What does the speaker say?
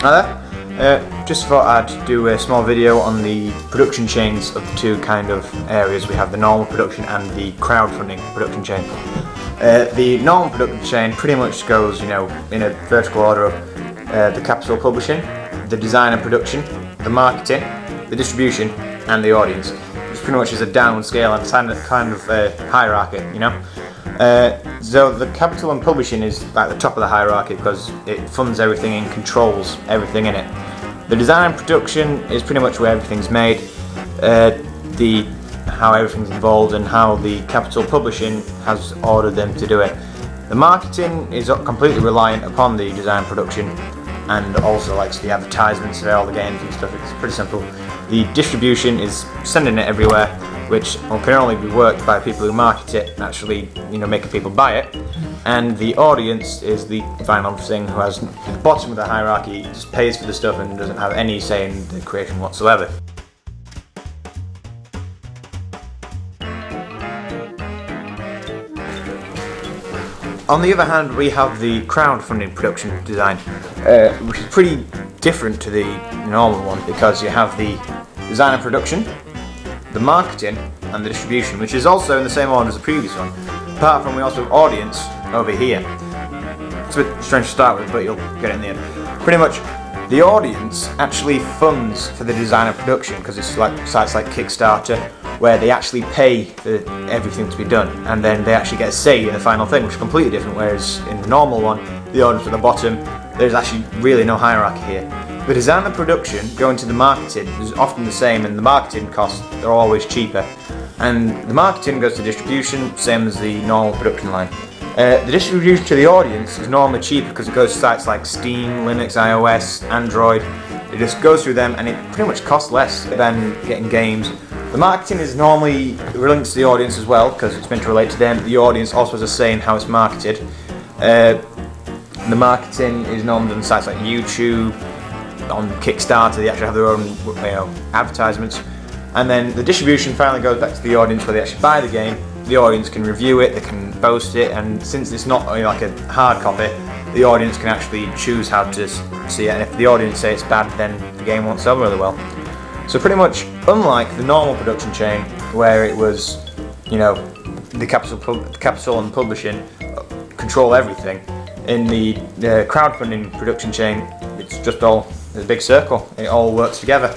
Hi there. Just thought I'd do a small video on the production chains of the two kind of areas. We have the normal production and the crowdfunding production chain. The normal production chain pretty much goes, in a vertical order of the capital publishing, the design and production, the marketing, the distribution, and the audience. It's pretty much is a downward scale and kind of hierarchy, So the capital and publishing is like the top of the hierarchy because it funds everything and controls everything in it. The design and production is pretty much where everything's made, how everything's involved and how the capital publishing has ordered them to do it. The marketing is completely reliant upon the design and production and also likes the advertisements of all the games and stuff. It's pretty simple. The distribution is sending it everywhere, which can only be worked by people who market it and actually, making people buy it. And the audience is the final thing, who has at the bottom of the hierarchy, just pays for the stuff and doesn't have any say in the creation whatsoever. On the other hand, we have the crowdfunding production design, which is pretty different to the normal one because you have the design and production, the marketing, and the distribution, which is also in the same order as the previous one. Apart from we also have audience over here. It's a bit strange to start with, but you'll get it in the end. Pretty much, the audience actually funds for the design and production because it's like sites like Kickstarter, where they actually pay for everything to be done, and then they actually get a say in the final thing, which is completely different. Whereas in the normal one, the audience at the bottom, there's actually really no hierarchy here. The design and production going to the marketing is often the same, and the marketing costs are always cheaper. And the marketing goes to distribution, same as the normal production line. The distribution to the audience is normally cheaper because it goes to sites like Steam, Linux, iOS, Android. It just goes through them, and it pretty much costs less than getting games. The marketing is normally linked to the audience as well because it's meant to relate to them. The audience also has a say in how it's marketed. The marketing is normally on sites like YouTube, on Kickstarter. They actually have their own advertisements. And then the distribution finally goes back to the audience where they actually buy the game. The audience can review it, they can post it, and since it's not like a hard copy, the audience can actually choose how to see it. And if the audience say it's bad, then the game won't sell really well. So pretty much, unlike the normal production chain, where it was, the capital and publishing control everything, in the crowdfunding production chain, it's just all a big circle. It all works together.